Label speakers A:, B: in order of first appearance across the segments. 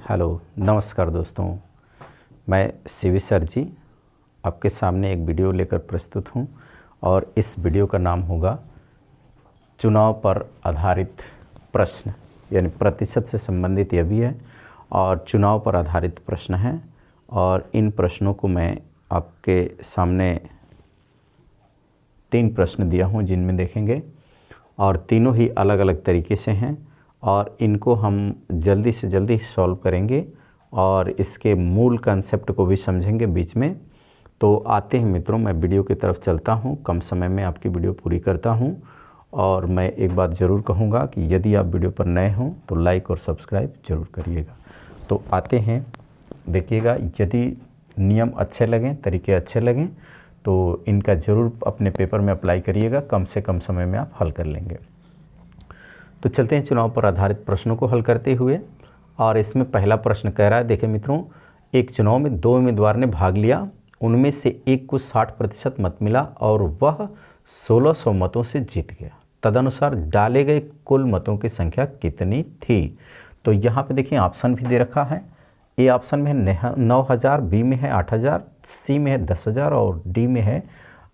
A: Hello नमस्कार दोस्तों, मैं सीवी सर जी आपके सामने एक वीडियो लेकर प्रस्तुत हूं और इस वीडियो का नाम होगा चुनाव पर आधारित प्रश्न, यानी प्रतिशत से संबंधित यह भी है और चुनाव पर आधारित प्रश्न हैं। और इन प्रश्नों को मैं आपके सामने 3 प्रश्न दिया हूं जिनमें देखेंगे, और तीनों ही अलग अलग तरीके से हैं और इनको हम जल्दी से जल्दी सॉल्व करेंगे और इसके मूल कंसेप्ट को भी समझेंगे बीच में। तो आते हैं मित्रों, मैं वीडियो की तरफ चलता हूं, कम समय में आपकी वीडियो पूरी करता हूं। और मैं एक बात ज़रूर कहूंगा कि यदि आप वीडियो पर नए हों तो लाइक और सब्सक्राइब ज़रूर करिएगा। तो आते हैं, देखिएगा, यदि नियम अच्छे लगें, तरीके अच्छे लगें तो इनका ज़रूर अपने पेपर में अप्लाई करिएगा, कम से कम समय में आप हल कर लेंगे। तो चलते हैं चुनाव पर आधारित प्रश्नों को हल करते हुए। और इसमें पहला प्रश्न कह रहा है, देखिए मित्रों, एक चुनाव में 2 उम्मीदवार ने भाग लिया, उनमें से एक को 60% मत मिला और वह 1600 मतों से जीत गया। तदनुसार डाले गए कुल मतों की संख्या कितनी थी? तो यहाँ पे देखिए ऑप्शन भी दे रखा है। ए ऑप्शन में है 9000, बी में है 8000, सी में है 10000 और डी में है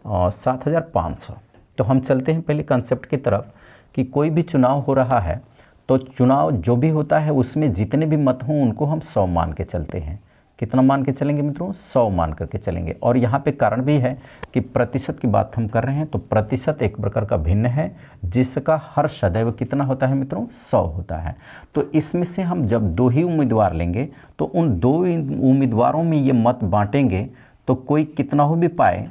A: 7500। तो हम चलते हैं पहले कंसेप्ट की तरफ कि कोई भी चुनाव हो रहा है तो चुनाव जो भी होता है उसमें जितने भी मत हों उनको हम 100 मान के चलते हैं। कितना मान के चलेंगे मित्रों? 100 मान करके चलेंगे। और यहाँ पे कारण भी है कि प्रतिशत की बात हम कर रहे हैं, तो प्रतिशत एक प्रकार का भिन्न है जिसका हर सदैव कितना होता है मित्रों? 100 होता है। तो इसमें से हम जब 2 ही उम्मीदवार लेंगे तो उन 2 उम्मीदवारों में ये मत बांटेंगे तो कोई कितना हो भी पाए,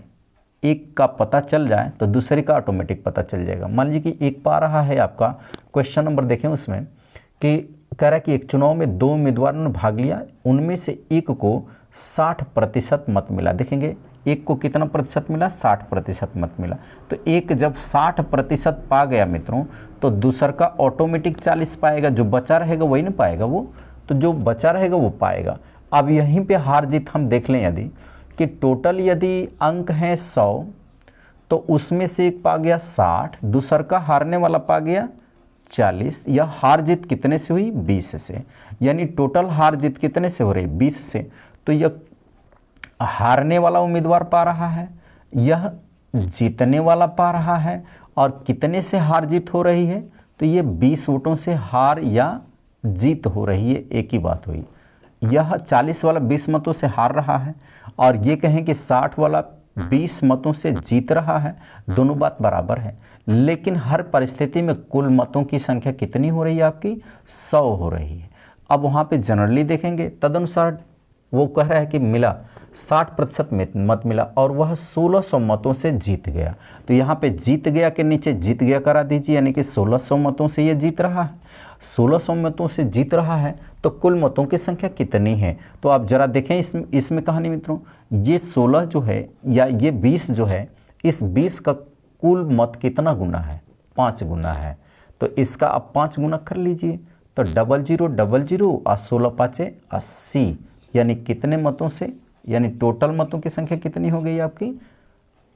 A: एक का पता चल जाए तो दूसरे का ऑटोमेटिक पता चल जाएगा। मान लीजिए कि एक पा रहा है, आपका क्वेश्चन नंबर देखें उसमें कि कह रहा है कि एक चुनाव में 2 उम्मीदवारों ने भाग लिया, उनमें से एक को 60% मत मिला। देखेंगे एक को कितना प्रतिशत मिला? 60% मत मिला। तो एक जब 60% पा गया मित्रों तो दूसरा का ऑटोमेटिक 40 पाएगा, जो बचा रहेगा वही ना पाएगा वो, तो जो बचा रहेगा वो पाएगा। अब यहीं पे हार जीत हम देख लें, यदि कि टोटल यदि अंक हैं 100 तो उसमें से एक पा गया 60, दूसरा का हारने वाला पा गया 40। यह हार जीत कितने से हुई? 20 से। यानी टोटल हार जीत कितने से हो रही? 20 से। तो यह हारने वाला उम्मीदवार पा रहा है, यह जीतने वाला पा रहा है। और कितने से हार जीत हो रही है? तो ये 20 वोटों से हार या जीत हो रही है, एक ही बात हुई। यह 40 वाला 20 मतों से हार रहा है और ये कहें कि 60 वाला 20 मतों से जीत रहा है। दोनों बात बराबर है, लेकिन हर परिस्थिति में कुल मतों की संख्या कितनी हो रही है? आपकी 100 हो रही है। अब वहाँ पे जनरली देखेंगे, तदनुसार वो कह रहा है कि मिला 60% मत मिला और वह 1600 मतों से जीत गया। तो यहाँ पे जीत गया के नीचे जीत गया करा दीजिए, यानी कि 1600 मतों से ये जीत रहा है। 1600 मतों से जीत रहा है तो कुल मतों की संख्या कितनी है? तो आप जरा देखें इसमें कहानी मित्रों, ये 16 जो है या ये 20 जो है, इस 20 का कुल मत कितना गुना है? 5 गुना है। तो इसका आप 5 गुना कर लीजिए, तो 0000 और 16 पाँचे 80, यानी कितने मतों से? यानी टोटल मतों की संख्या कितनी हो गई आपकी?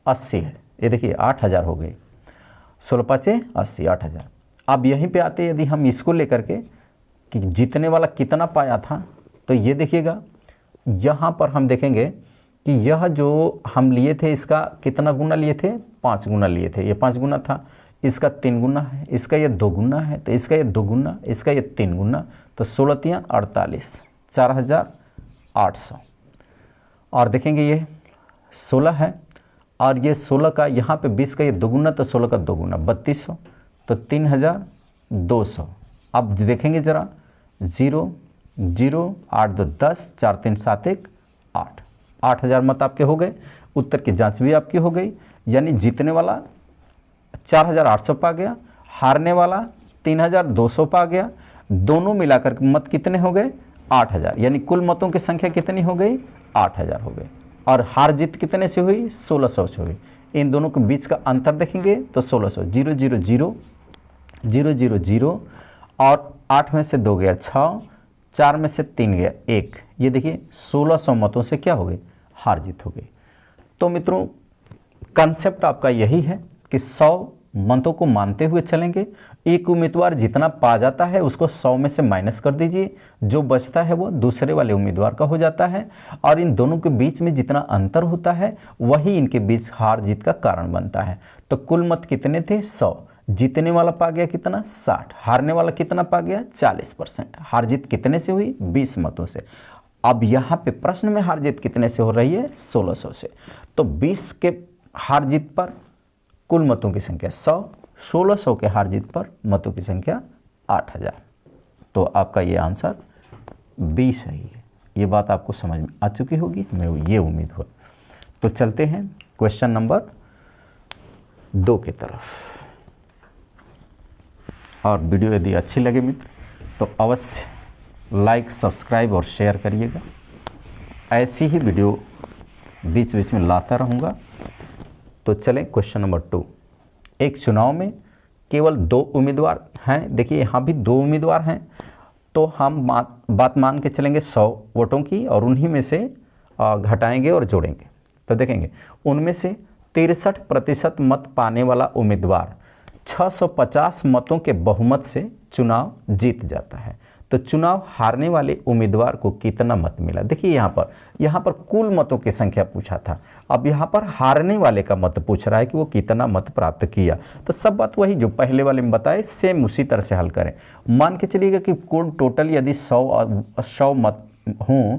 A: 80 है। ये देखिए 8000 हो गई, 16 पाँचे 80, 8000। अब यहीं पे आते, यदि हम इसको लेकर के कि जीतने वाला कितना पाया था, तो ये देखिएगा यहाँ पर हम देखेंगे कि यह जो हम लिए थे इसका कितना गुना लिए थे? 5 गुना लिए थे। ये 5 गुना था, इसका 3 गुना है, इसका ये 2 गुना है, तो इसका ये 2 गुना, इसका ये 3 गुना, तो 16 तियां 48, 4800। और देखेंगे ये 16 है और ये 16 का यहाँ पे 20 का ये 2 गुना, तो 16 का 2 गुना 3200, तो 3200। अब देखेंगे जरा, 0 0 8 2 10 4 3 7 1 8, 8000 मत आपके हो गए। उत्तर की जांच भी आपकी हो गई, यानी जीतने वाला 4800 पा गया, हारने वाला 3200 पा गया। दोनों मिलाकर मत कितने हो गए? 8000, यानी कुल मतों की संख्या कितनी हो गई? 8000 हो गई। और हार जीत कितने से हुई? 1600 से हुई। इन दोनों के बीच का अंतर देखेंगे तो 1600, 0 0 0 0 0 0 और 8 में से 2 गया 6, 4 में से 3 गया 1। ये देखिए 1600 मतों से क्या हो गई? हार जीत हो गई। तो मित्रों कंसेप्ट आपका यही है कि 100 मतों को मानते हुए चलेंगे। एक उम्मीदवार जितना पा जाता है उसको 100 में से माइनस कर दीजिए, जो बचता है वो दूसरे वाले उम्मीदवार का हो जाता है, और इन दोनों के बीच में जितना अंतर होता है वही इनके बीच हार जीत का कारण बनता है। तो कुल मत कितने थे? 100। जीतने वाला पा गया कितना? 60। हारने वाला कितना पा गया? 40%। हार जीत कितने से हुई? 20 मतों से। अब यहाँ पे प्रश्न में हार जीत कितने से हो रही है? 1600 से। तो 20 के हार जीत पर कुल मतों की संख्या 100, 1600 के हार जीत पर मतों की संख्या 8000। तो आपका ये आंसर बी सही है। ये बात आपको समझ में आ चुकी होगी, हमें ये उम्मीद हुआ। तो चलते हैं क्वेश्चन नंबर 2 की तरफ। और वीडियो यदि अच्छी लगे मित्र तो अवश्य लाइक, सब्सक्राइब और शेयर करिएगा। ऐसी ही वीडियो बीच बीच में लाता रहूँगा। तो चलें क्वेश्चन नंबर 2। एक चुनाव में केवल 2 उम्मीदवार हैं। देखिए यहाँ भी 2 उम्मीदवार हैं, तो हम बात मान के चलेंगे 100 वोटों की, और उन्हीं में से घटाएंगे और जोड़ेंगे। तो देखेंगे उनमें से 63% मत पाने वाला उम्मीदवार 650 मतों के बहुमत से चुनाव जीत जाता है। तो चुनाव हारने वाले उम्मीदवार को कितना मत मिला? देखिए यहाँ पर कुल मतों की संख्या पूछा था, अब यहाँ पर हारने वाले का मत पूछ रहा है कि वो कितना मत प्राप्त किया। तो सब बात वही जो पहले वाले में बताए, सेम उसी तरह से हल करें। मान के चलिएगा कि कुल टोटल यदि 100 मत हों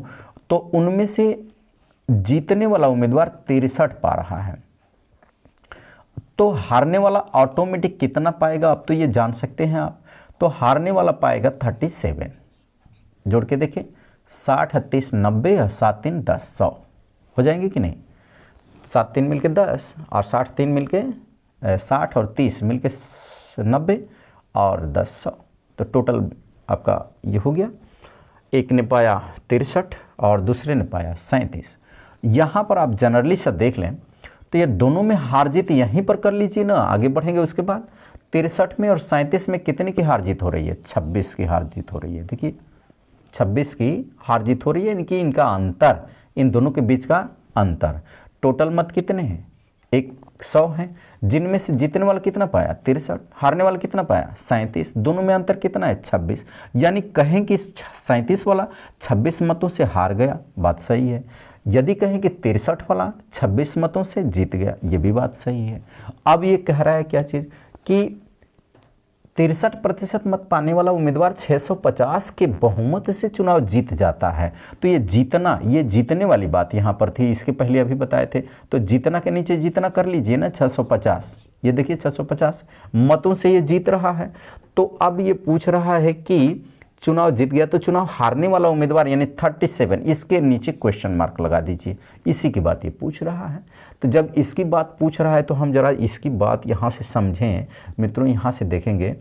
A: तो उनमें से जीतने वाला उम्मीदवार 63 पा रहा है, तो हारने वाला ऑटोमेटिक कितना पाएगा? अब तो ये जान सकते हैं आप। तो हारने वाला पाएगा 37। जोड़ के देखें, 60, 38, 90 और 7 3 10, 100 हो जाएंगे कि नहीं? 7 3 मिलके 10 और 60 3 मिलके 60 और 30 मिलके 90 और 10 100। तो टोटल आपका ये हो गया। एक ने पाया 63 और दूसरे ने पाया 37। यहाँ पर आप जनरली से देख लें तो ये दोनों में हार जीत यहीं पर कर लीजिए ना, आगे बढ़ेंगे उसके बाद। 63 में और 37 में कितने की हार जीत हो रही है? 26 की हार जीत हो रही है। देखिए 26 की हार जीत हो रही है, इनकी इनका अंतर, इन दोनों के बीच का अंतर। टोटल मत कितने हैं? 100 हैं, जिनमें से जीतने वाला कितना पाया? 63। हारने वाला कितना पाया? 37। दोनों में अंतर कितना है? 26। यानी कहें कि 37 वाला 26 मतों से हार गया, बात सही है। यदि कहें कि 63 वाला 26 मतों से जीत गया, ये भी बात सही है। अब ये कह रहा है क्या चीज़ कि 63% मत पाने वाला उम्मीदवार 650 के बहुमत से चुनाव जीत जाता है। तो ये जीतने वाली बात यहाँ पर थी, इसके पहले अभी बताए थे। तो जीतना के नीचे जीतना कर लीजिए ना, 650। ये देखिए 650 मतों से ये जीत रहा है। तो अब ये पूछ रहा है कि चुनाव जीत गया, तो चुनाव हारने वाला उम्मीदवार यानी 37, इसके नीचे क्वेश्चन मार्क लगा दीजिए। इसी की बात ये पूछ रहा है। तो जब इसकी बात पूछ रहा है तो हम जरा इसकी बात यहाँ से समझें मित्रों। यहाँ से देखेंगे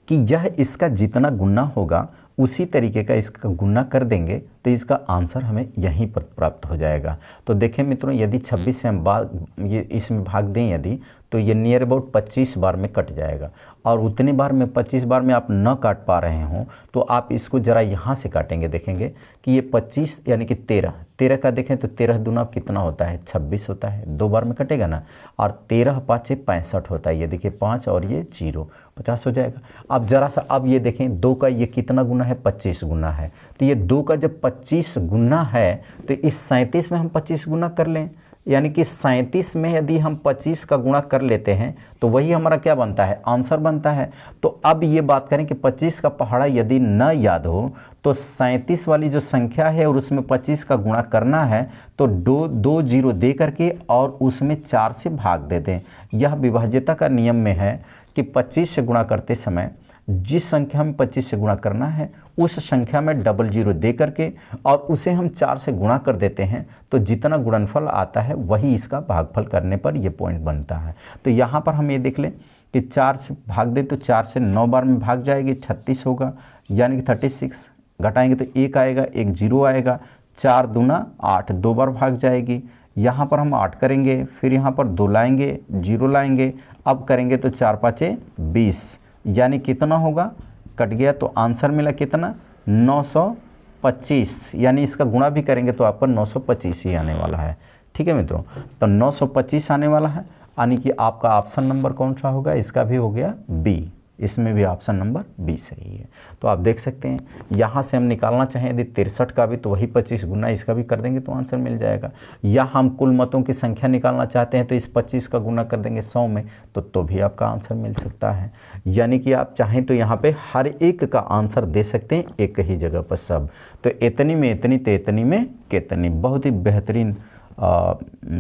A: कि यह इसका जितना गुना होगा उसी तरीके का इसका गुना कर देंगे तो इसका आंसर हमें यहीं पर प्राप्त हो जाएगा। तो देखें मित्रों, यदि 26 से हम ये इसमें भाग दें यदि, तो ये नियर अबाउट 25 बार में कट जाएगा। और उतने बार में 25 बार में आप न काट पा रहे हों तो आप इसको ज़रा यहाँ से काटेंगे, देखेंगे कि ये 25 यानी कि 13 का देखें तो 13 दूना कितना होता है? 26 होता है। 2 बार में कटेगा ना, और 13 5 65 होता है। ये देखिए 5 और ये 0, 50 हो जाएगा। अब ज़रा सा अब ये देखें 2 का ये कितना गुना है? 25 गुना है। तो ये 2 का जब 25 गुना है तो इस 37 में हम 25 गुना कर लें, यानी कि 37 में यदि हम 25 का गुणा कर लेते हैं तो वही हमारा क्या बनता है? आंसर बनता है। तो अब ये बात करें कि 25 का पहाड़ा यदि न याद हो तो 37 वाली जो संख्या है और उसमें 25 का गुणा करना है तो 2 0 दे करके और उसमें 4 से भाग दे दें। यह विभाज्यता का नियम में है कि 25 से गुणा करते समय जिस संख्या में 25 से गुणा करना है उस संख्या में 00 दे करके और उसे हम 4 से गुणा कर देते हैं तो जितना गुणनफल आता है वही इसका भागफल करने पर यह पॉइंट बनता है। तो यहाँ पर हम ये देख लें कि 4 से भाग दें तो 4 से 9 बार में भाग जाएगी, 36 होगा, यानी कि 36। घटाएंगे तो 1 आएगा, 1 0 आएगा, 4 दूना 8, 2 बार भाग जाएगी। यहाँ पर हम 8 करेंगे, फिर यहाँ पर 2 लाएंगे, 0 लाएंगे, अब करेंगे तो 4 5 20, यानी कितना होगा? कट गया तो आंसर मिला कितना? 925। यानी इसका गुणा भी करेंगे तो आपका 925 ही आने वाला है। ठीक है मित्रों, तो 925 आने वाला है। यानी कि आपका ऑप्शन नंबर कौन सा होगा, इसका भी हो गया बी, इसमें भी ऑप्शन नंबर बी सही है। तो आप देख सकते हैं यहाँ से हम निकालना चाहें यदि 63 का भी तो वही 25 गुना इसका भी कर देंगे तो आंसर मिल जाएगा, या हम कुल मतों की संख्या निकालना चाहते हैं तो इस 25 का गुना कर देंगे 100 में तो भी आपका आंसर मिल सकता है। यानी कि आप चाहें तो यहाँ पे हर एक का आंसर दे सकते हैं एक ही जगह पर सब। तो इतनी में इतनी तो इतनी में कितनी, बहुत ही बेहतरीन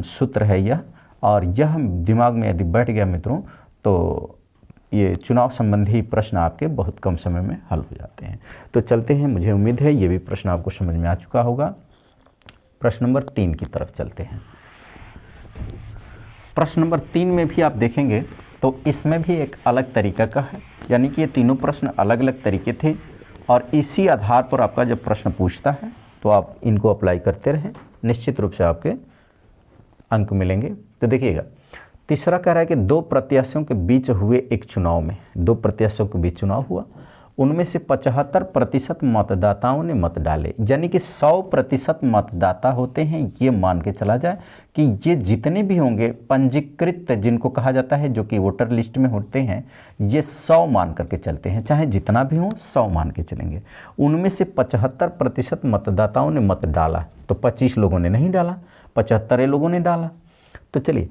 A: सूत्र है यह, और यह दिमाग में यदि बैठ गया मित्रों तो ये चुनाव संबंधी प्रश्न आपके बहुत कम समय में हल हो जाते हैं। तो चलते हैं, मुझे उम्मीद है ये भी प्रश्न आपको समझ में आ चुका होगा। प्रश्न नंबर 3 की तरफ चलते हैं। प्रश्न नंबर 3 में भी आप देखेंगे तो इसमें भी एक अलग तरीका का है, यानी कि ये तीनों प्रश्न अलग अलग तरीके थे और इसी आधार पर आपका जब प्रश्न पूछता है तो आप इनको अप्लाई करते रहें, निश्चित रूप से आपके अंक मिलेंगे। तो देखिएगा, तीसरा कह रहा है कि 2 प्रत्याशियों के बीच हुए एक चुनाव में, 2 प्रत्याशियों के बीच चुनाव हुआ, उनमें से 75% मतदाताओं ने मत डाले, यानी कि 100% मतदाता होते हैं, ये मान के चला जाए कि ये जितने भी होंगे पंजीकृत जिनको कहा जाता है जो कि वोटर लिस्ट में होते हैं, ये 100 मान करके चलते हैं, चाहे जितना भी हो 100 मान के चलेंगे। उनमें से 75% मतदाताओं ने मत डाला, तो 25 लोगों ने नहीं डाला, 75 लोगों ने डाला। तो चलिए,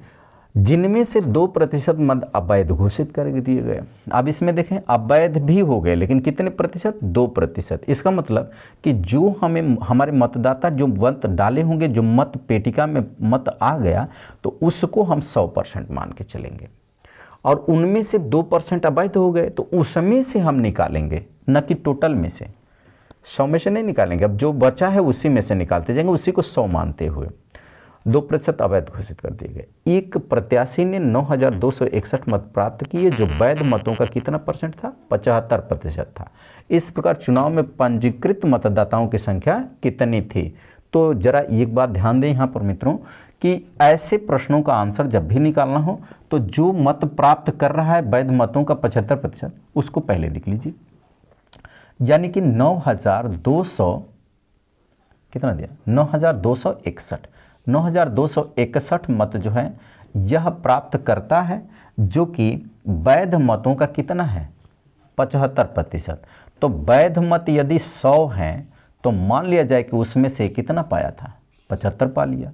A: जिनमें से 2% मत अवैध घोषित कर दिए गए। अब इसमें देखें अवैध भी हो गए, लेकिन कितने प्रतिशत, 2%। इसका मतलब कि जो हमारे मतदाता जो मत डाले होंगे, जो मत पेटिका में मत आ गया, तो उसको हम 100% मान के चलेंगे। और उनमें से 2% अवैध हो गए, तो उसमें से हम निकालेंगे, न कि टोटल में से। 100 में से नहीं निकालेंगे, अब जो बचा है उसी में से निकालते जाएंगे, उसी को 100 मानते हुए। 2% अवैध घोषित कर दिए गए। एक प्रत्याशी ने 9,261 मत प्राप्त किए, जो वैध मतों का कितना परसेंट था, 75% था। इस प्रकार चुनाव में पंजीकृत मतदाताओं की संख्या कितनी थी। तो जरा एक बात ध्यान दें यहाँ पर मित्रों कि ऐसे प्रश्नों का आंसर जब भी निकालना हो तो जो मत प्राप्त कर रहा है वैध मतों का 75%, उसको पहले लिख लीजिए। यानी कि 9,200 कितना दिया, 9,261 9,261 मत जो है यह प्राप्त करता है, जो कि वैध मतों का कितना है, 75%। तो वैध मत यदि 100 हैं तो मान लिया जाए कि उसमें से कितना पाया था, 75 पा लिया।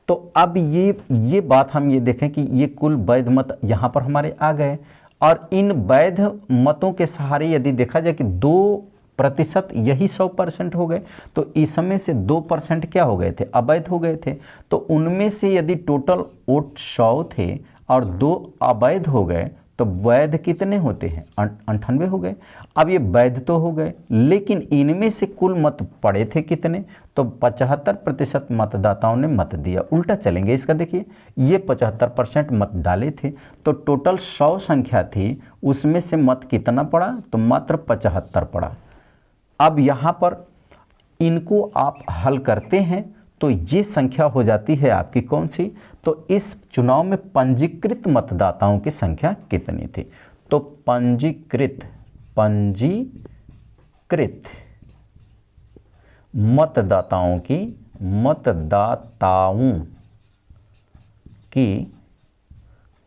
A: तो अब ये बात हम ये देखें कि ये कुल वैध मत यहाँ पर हमारे आ गए, और इन वैध मतों के सहारे यदि देखा जाए कि 2% यही 100% हो गए, तो इसमें से 2% क्या हो गए थे, अवैध हो गए थे। तो उनमें से यदि टोटल वोट 100 थे और 2 अवैध हो गए, तो वैध कितने होते हैं, 98 हो गए। अब ये वैध तो हो गए, लेकिन इनमें से कुल मत पड़े थे कितने, तो 75% मतदाताओं ने मत दिया। उल्टा चलेंगे इसका, देखिए ये 75% मत डाले थे, तो टोटल 100 संख्या थी, उसमें से मत कितना पड़ा, तो मात्र 75 पड़ा। अब यहाँ पर इनको आप हल करते हैं तो ये संख्या हो जाती है आपकी कौन सी, तो इस चुनाव में पंजीकृत मतदाताओं की संख्या कितनी थी। तो पंजीकृत मतदाताओं की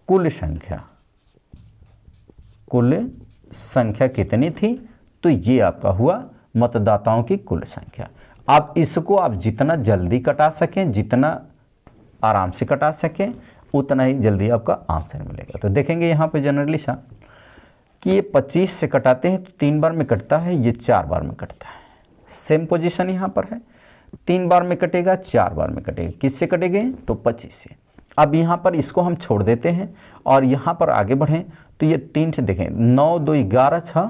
A: कुल संख्या कितनी थी, तो ये आपका हुआ मतदाताओं की कुल संख्या। अब इसको आप जितना जल्दी कटा सकें, जितना आराम से कटा सकें, उतना ही जल्दी आपका आंसर मिलेगा। तो देखेंगे यहाँ पे जनरली सा कि ये 25 से कटाते हैं तो 3 बार में कटता है, ये 4 बार में कटता है। सेम पोजीशन यहाँ पर है, 3 बार में कटेगा, 4 बार में कटेगा। किससे कटेंगे, तो 25 से। अब यहाँ पर इसको हम छोड़ देते हैं और यहाँ पर आगे बढ़ें तो ये 3 से देखें, 9 2 11 6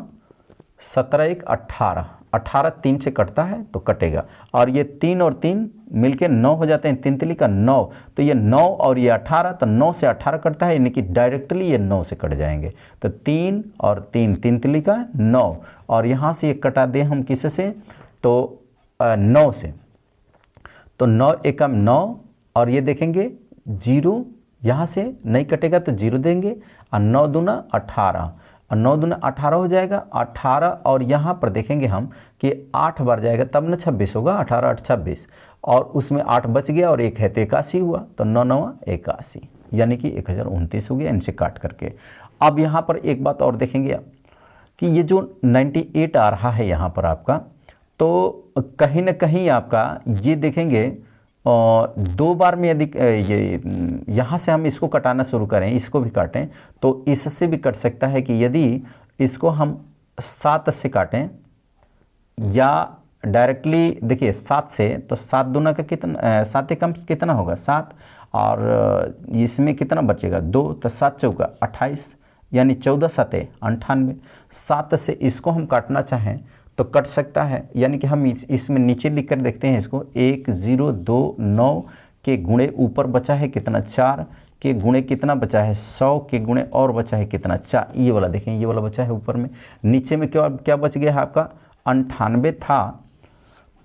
A: 17 1 18 18 3 से कटता है तो कटेगा, और ये 3 और 3 मिलके 9 हो जाते हैं, 3 तिली का 9, तो ये 9 और ये 18, तो 9 से 18 कटता है, यानी कि डायरेक्टली ये 9 से कट जाएंगे। तो 3 और 3 3 तिली का 9, और यहाँ से ये कटा दें हम किस से, तो 9 से, तो 9 एकम 9, और ये देखेंगे 0 यहाँ से नहीं कटेगा तो 0 देंगे, और 9 दूना 18, और 9 दूना 18 हो जाएगा, 18, और यहाँ पर देखेंगे हम कि 8 बार जाएगा तब न 26 होगा, 18 8 26, और उसमें 8 बच गया और 1 है तो 81 हुआ, तो 9 9 81 यानी कि 1029 हो गया इनसे काट करके। अब यहाँ पर एक बात और देखेंगे आप कि ये जो 98 आ रहा है यहाँ पर आपका, तो कहीं ना कहीं आपका ये देखेंगे 2 बार में यदि ये यहाँ से हम इसको कटाना शुरू करें, इसको भी काटें, तो इससे भी कट सकता है कि यदि इसको हम 7 से काटें या डायरेक्टली देखिए 7 से, तो 7 दूना का कितना 7 कम कितना होगा 7, और इसमें कितना बचेगा 2, तो 7 चौका 28 यानी 14 7 98। 7 से इसको हम काटना चाहें तो कट सकता है, यानी कि हम इसमें नीचे लिख कर देखते हैं इसको 1029 के गुणे ऊपर बचा है कितना 4 के गुणे कितना बचा है 100 के गुणे और बचा है कितना 4, ये वाला देखें ये वाला बचा है ऊपर में। नीचे में क्या क्या बच गया है आपका 98 था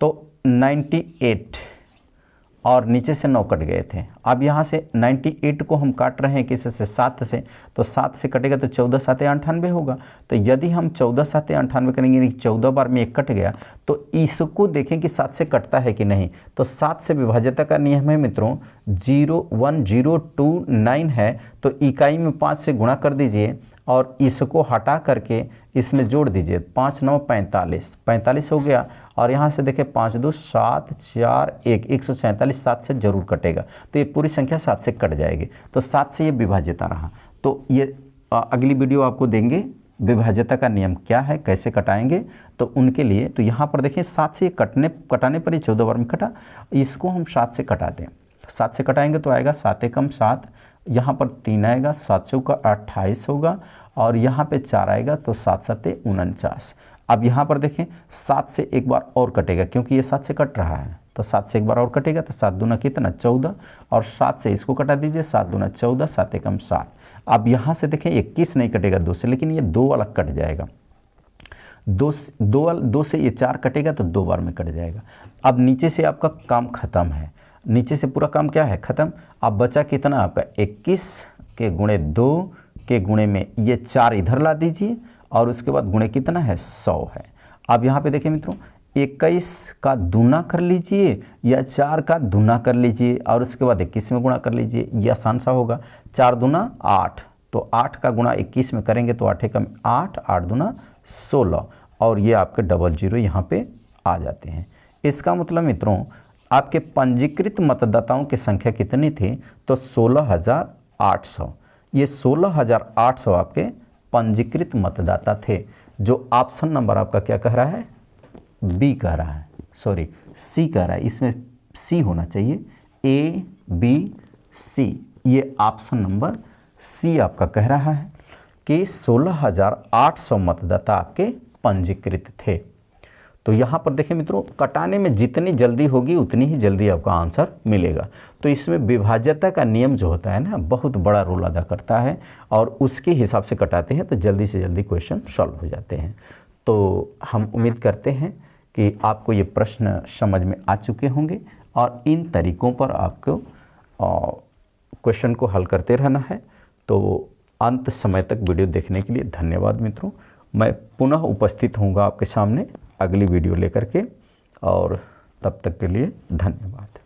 A: तो 98 और नीचे से 9 कट गए थे। अब यहाँ से 98 को हम काट रहे हैं किस से 7 से, तो 7 से कटेगा तो 14 7 98 होगा। तो यदि हम 14 7 98 करेंगे, 14 बार में 1 कट गया, तो इसको देखें कि 7 से कटता है कि नहीं। तो 7 से विभाज्यता का नियम है मित्रों 01029 है, तो इकाई में 5 से गुणा कर दीजिए और इसको हटा करके इसमें जोड़ दीजिए 5 9 45 हो गया। और यहाँ से देखें 5 2 7 4 1 147 7 से जरूर कटेगा, तो ये पूरी संख्या 7 से कट जाएगी। तो 7 से ये विभाज्यता रहा। तो ये अगली वीडियो आपको देंगे विभाज्यता का नियम क्या है, कैसे कटाएंगे, तो उनके लिए। तो यहाँ पर देखें 7 से कटाने पर ही 14 बार में कटा, इसको हम 7 से कटाते हैं। 7 से कटाएंगे तो आएगा 7 एकम 7, यहाँ पर 3 आएगा, 7 चौका 28 होगा और यहाँ पे 4 आएगा तो 7 7 49। अब यहाँ पर देखें 7 से एक बार और कटेगा क्योंकि ये 7 से कट रहा है, तो 7 से एक बार और कटेगा तो 7 दूना कितना 14 और 7 से इसको कटा दीजिए 7 दूना 14 7 एकम 7। अब यहाँ से देखें 21 नहीं कटेगा 2 से, लेकिन ये 2 अलग कट जाएगा। 2 से ये 4 कटेगा तो 2 बार में कट जाएगा। अब नीचे से आपका काम खत्म है, नीचे से पूरा काम क्या है खत्म। अब बचा कितना आपका 21 के गुणे 2 के गुणे में ये 4 इधर ला दीजिए और उसके बाद गुणे कितना है 100 है। अब यहाँ पे देखिए मित्रों 21 का दूना कर लीजिए या 4 का दूना कर लीजिए और उसके बाद 21 में गुणा कर लीजिए, ये आसान सा होगा। 4 दूना 8, तो 8 का गुणा 21 में करेंगे तो 8 एकम 8 8 दूना 16 और ये आपके 00 यहाँ पे आ जाते हैं। इसका मतलब मित्रों आपके पंजीकृत मतदाताओं की संख्या कितनी थी, तो 16,800। ये 16,800 आपके पंजीकृत मतदाता थे, जो ऑप्शन नंबर आपका क्या कह रहा है बी कह रहा है, सॉरी सी कह रहा है, इसमें सी होना चाहिए A B C। ये ऑप्शन नंबर सी आपका कह रहा है कि 16,800 मतदाता आपके पंजीकृत थे। तो यहाँ पर देखें मित्रों कटाने में जितनी जल्दी होगी उतनी ही जल्दी आपका आंसर मिलेगा। तो इसमें विभाज्यता का नियम जो होता है ना बहुत बड़ा रोल अदा करता है और उसके हिसाब से कटाते हैं तो जल्दी से जल्दी क्वेश्चन सॉल्व हो जाते हैं। तो हम उम्मीद करते हैं कि आपको ये प्रश्न समझ में आ चुके होंगे और इन तरीक़ों पर आपको क्वेश्चन को हल करते रहना है। तो अंत समय तक वीडियो देखने के लिए धन्यवाद मित्रों। मैं पुनः उपस्थित होऊंगा आपके सामने अगली वीडियो लेकर के, और तब तक के लिए धन्यवाद।